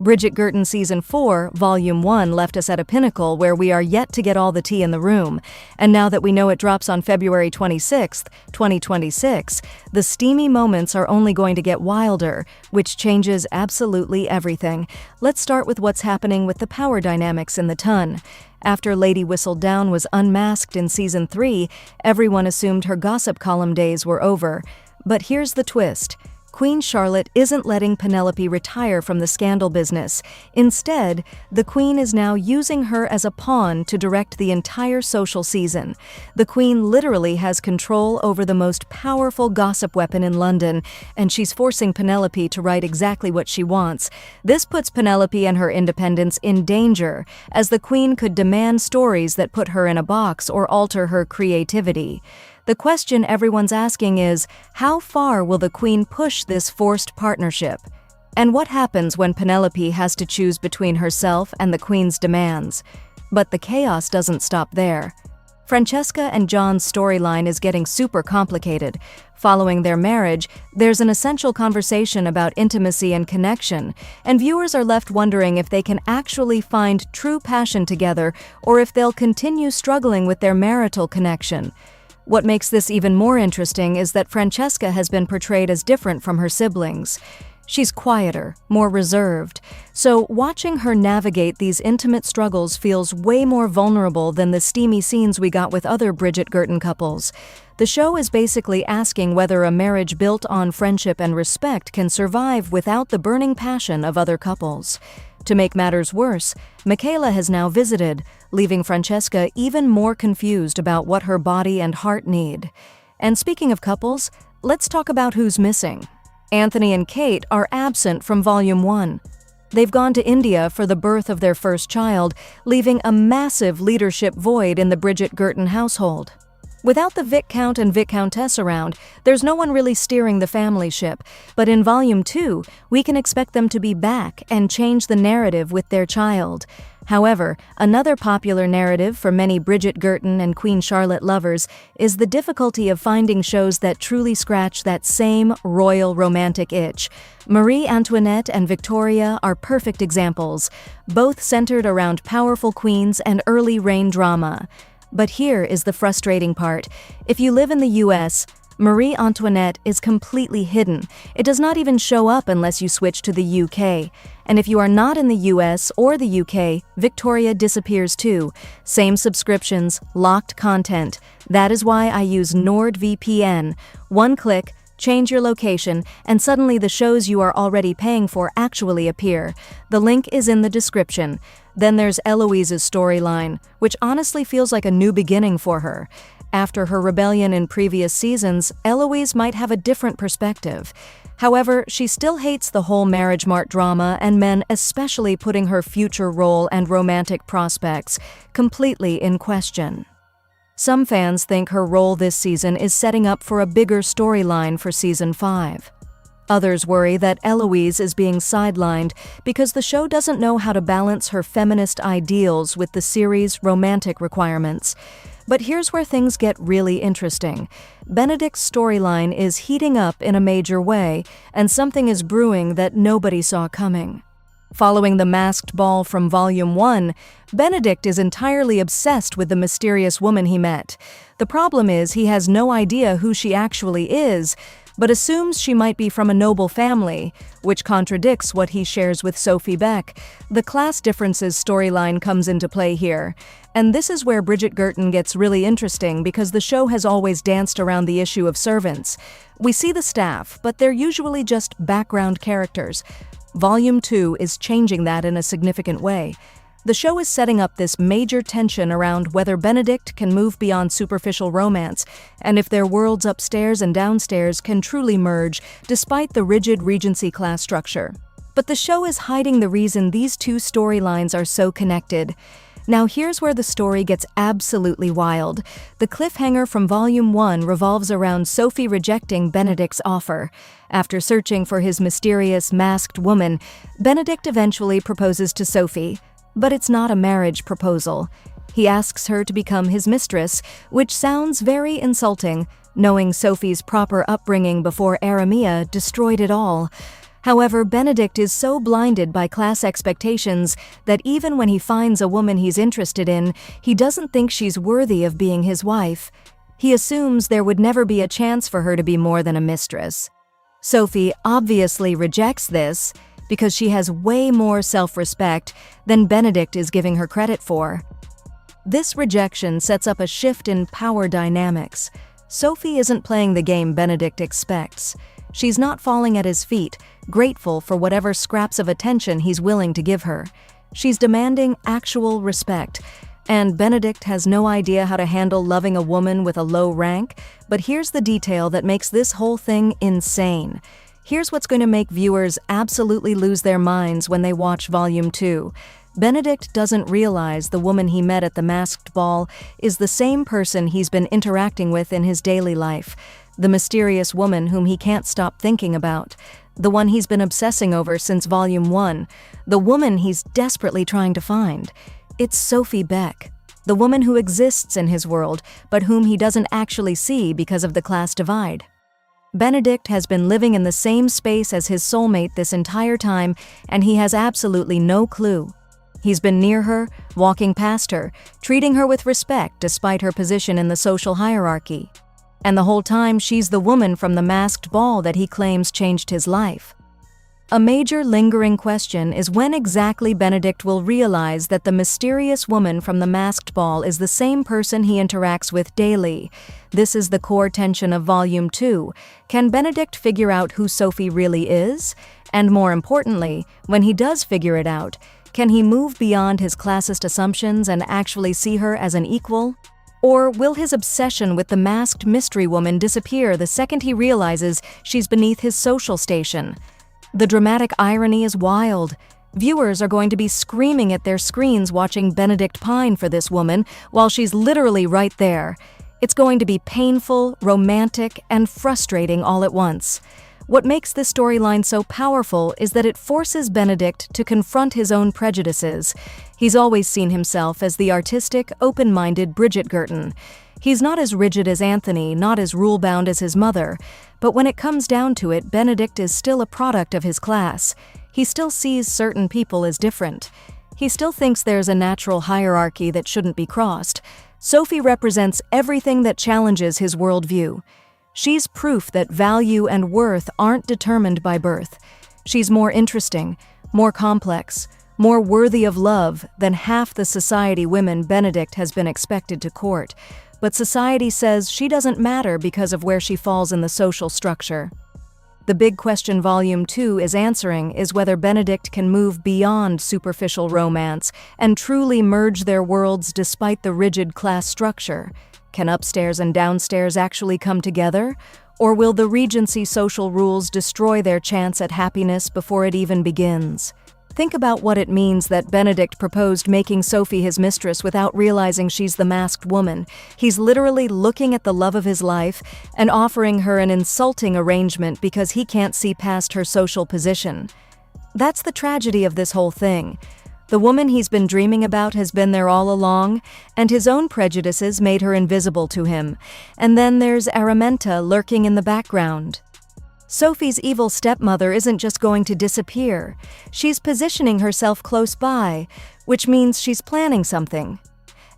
Bridgerton Season 4, Volume 1 left us at a pinnacle where we are yet to get all the tea in the room, and now that we know it drops on February 26th, 2026, the steamy moments are only going to get wilder, which changes absolutely everything. Let's start with what's happening with the power dynamics in the ton. After Lady Whistledown was unmasked in Season 3, everyone assumed her gossip column days were over. But here's the twist. Queen Charlotte isn't letting Penelope retire from the scandal business. Instead, the Queen is now using her as a pawn to direct the entire social season. The Queen literally has control over the most powerful gossip weapon in London, and she's forcing Penelope to write exactly what she wants. This puts Penelope and her independence in danger, as the Queen could demand stories that put her in a box or alter her creativity. The question everyone's asking is, how far will the Queen push this forced partnership? And what happens when Penelope has to choose between herself and the Queen's demands? But the chaos doesn't stop there. Francesca and John's storyline is getting super complicated. Following their marriage, there's an essential conversation about intimacy and connection, and viewers are left wondering if they can actually find true passion together or if they'll continue struggling with their marital connection. What makes this even more interesting is that Francesca has been portrayed as different from her siblings. She's quieter, more reserved, so watching her navigate these intimate struggles feels way more vulnerable than the steamy scenes we got with other Bridgerton couples. The show is basically asking whether a marriage built on friendship and respect can survive without the burning passion of other couples. To make matters worse, Michaela has now visited, leaving Francesca even more confused about what her body and heart need. And speaking of couples, let's talk about who's missing. Anthony and Kate are absent from Volume 1. They've gone to India for the birth of their first child, leaving a massive leadership void in the Bridgerton household. Without the Viscount and Viscountess around, there's no one really steering the family ship, but in Volume 2, we can expect them to be back and change the narrative with their child. However, another popular narrative for many Bridgerton and Queen Charlotte lovers is the difficulty of finding shows that truly scratch that same royal romantic itch. Marie Antoinette and Victoria are perfect examples, both centered around powerful queens and early reign drama. But here is the frustrating part. If you live in the US, Marie Antoinette is completely hidden. It does not even show up unless you switch to the UK. And if you are not in the US or the UK, Victoria disappears too. Same subscriptions, locked content. That is why I use NordVPN. One click, change your location, and suddenly the shows you are already paying for actually appear. The link is in the description. Then there's Eloise's storyline, which honestly feels like a new beginning for her. After her rebellion in previous seasons, Eloise might have a different perspective. However, she still hates the whole marriage mart drama and men especially putting her future role and romantic prospects completely in question. Some fans think her role this season is setting up for a bigger storyline for Season 5. Others worry that Eloise is being sidelined because the show doesn't know how to balance her feminist ideals with the series' romantic requirements. But here's where things get really interesting. Benedict's storyline is heating up in a major way, and something is brewing that nobody saw coming. Following the masked ball from Volume 1, Benedict is entirely obsessed with the mysterious woman he met. The problem is he has no idea who she actually is, but assumes she might be from a noble family, which contradicts what he shares with Sophie Beck. The class differences storyline comes into play here. And this is where Bridgerton gets really interesting because the show has always danced around the issue of servants. We see the staff, but they're usually just background characters. Volume 2 is changing that in a significant way. The show is setting up this major tension around whether Benedict can move beyond superficial romance, and if their worlds upstairs and downstairs can truly merge despite the rigid Regency class structure. But the show is hiding the reason these two storylines are so connected. Now here's where the story gets absolutely wild. The cliffhanger from Volume 1 revolves around Sophie rejecting Benedict's offer. After searching for his mysterious masked woman, Benedict eventually proposes to Sophie. But it's not a marriage proposal. He asks her to become his mistress, which sounds very insulting, knowing Sophie's proper upbringing before Aramea destroyed it all. However, Benedict is so blinded by class expectations that even when he finds a woman he's interested in, he doesn't think she's worthy of being his wife. He assumes there would never be a chance for her to be more than a mistress. Sophie obviously rejects this because she has way more self-respect than Benedict is giving her credit for. This rejection sets up a shift in power dynamics. Sophie isn't playing the game Benedict expects. She's not falling at his feet, grateful for whatever scraps of attention he's willing to give her. She's demanding actual respect, and Benedict has no idea how to handle loving a woman with a low rank, but here's the detail that makes this whole thing insane. Here's what's going to make viewers absolutely lose their minds when they watch Volume 2. Benedict doesn't realize the woman he met at the masked ball is the same person he's been interacting with in his daily life, the mysterious woman whom he can't stop thinking about, the one he's been obsessing over since Volume 1, the woman he's desperately trying to find. It's Sophie Beck, the woman who exists in his world, but whom he doesn't actually see because of the class divide. Benedict has been living in the same space as his soulmate this entire time, and he has absolutely no clue. He's been near her, walking past her, treating her with respect despite her position in the social hierarchy. And the whole time she's the woman from the masked ball that he claims changed his life. A major lingering question is when exactly Benedict will realize that the mysterious woman from the masked ball is the same person he interacts with daily. This is the core tension of Volume 2. Can Benedict figure out who Sophie really is? And more importantly, when he does figure it out, can he move beyond his classist assumptions and actually see her as an equal? Or will his obsession with the masked mystery woman disappear the second he realizes she's beneath his social station? The dramatic irony is wild. Viewers are going to be screaming at their screens watching Benedict pine for this woman while she's literally right there. It's going to be painful, romantic, and frustrating all at once. What makes this storyline so powerful is that it forces Benedict to confront his own prejudices. He's always seen himself as the artistic, open-minded Bridgerton. He's not as rigid as Anthony, not as rule-bound as his mother, but when it comes down to it, Benedict is still a product of his class. He still sees certain people as different. He still thinks there's a natural hierarchy that shouldn't be crossed. Sophie represents everything that challenges his worldview. She's proof that value and worth aren't determined by birth. She's more interesting, more complex, more worthy of love than half the society women Benedict has been expected to court. But society says she doesn't matter because of where she falls in the social structure. The big question Volume 2 is answering is whether Benedict can move beyond superficial romance and truly merge their worlds despite the rigid class structure. Can upstairs and downstairs actually come together? Or will the Regency social rules destroy their chance at happiness before it even begins? Think about what it means that Benedict proposed making Sophie his mistress without realizing she's the masked woman. He's literally looking at the love of his life and offering her an insulting arrangement because he can't see past her social position. That's the tragedy of this whole thing. The woman he's been dreaming about has been there all along, and his own prejudices made her invisible to him. And then there's Araminta lurking in the background. Sophie's evil stepmother isn't just going to disappear. She's positioning herself close by, which means she's planning something.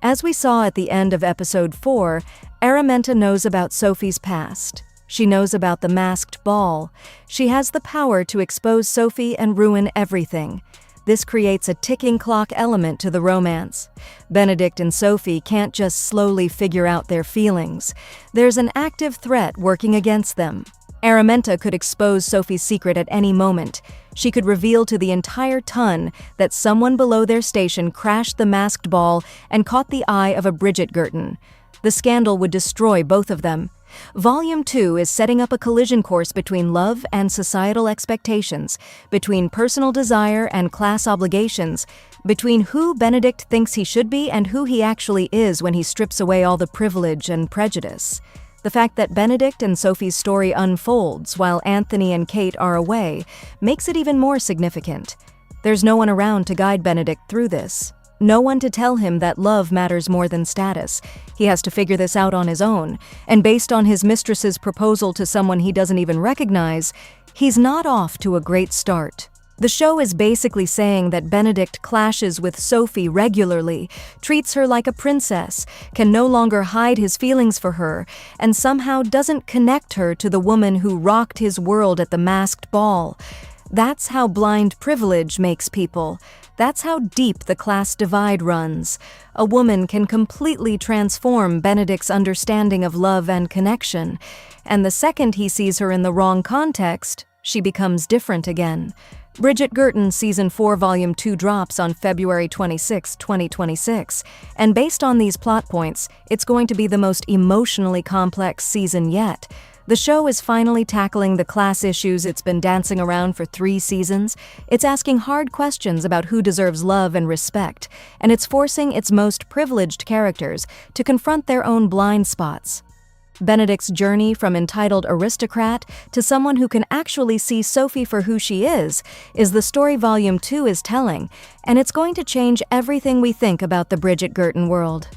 As we saw at the end of Episode 4, Araminta knows about Sophie's past. She knows about the masked ball. She has the power to expose Sophie and ruin everything. This creates a ticking clock element to the romance. Benedict and Sophie can't just slowly figure out their feelings. There's an active threat working against them. Araminta could expose Sophie's secret at any moment. She could reveal to the entire ton that someone below their station crashed the masked ball and caught the eye of a Bridgerton. The scandal would destroy both of them. Volume 2 is setting up a collision course between love and societal expectations, between personal desire and class obligations, between who Benedict thinks he should be and who he actually is when he strips away all the privilege and prejudice. The fact that Benedict and Sophie's story unfolds while Anthony and Kate are away makes it even more significant. There's no one around to guide Benedict through this. No one to tell him that love matters more than status. He has to figure this out on his own, and based on his mistress's proposal to someone he doesn't even recognize, he's not off to a great start. The show is basically saying that Benedict clashes with Sophie regularly, treats her like a princess, can no longer hide his feelings for her, and somehow doesn't connect her to the woman who rocked his world at the masked ball. That's how blind privilege makes people. That's how deep the class divide runs. A woman can completely transform Benedict's understanding of love and connection, and the second he sees her in the wrong context, she becomes different again. Bridgerton Season 4 Volume 2 drops on February 26, 2026, and based on these plot points, it's going to be the most emotionally complex season yet. The show is finally tackling the class issues it's been dancing around for 3 seasons. It's asking hard questions about who deserves love and respect, and it's forcing its most privileged characters to confront their own blind spots. Benedict's journey from entitled aristocrat to someone who can actually see Sophie for who she is the story Volume 2 is telling, and it's going to change everything we think about the Bridgerton world.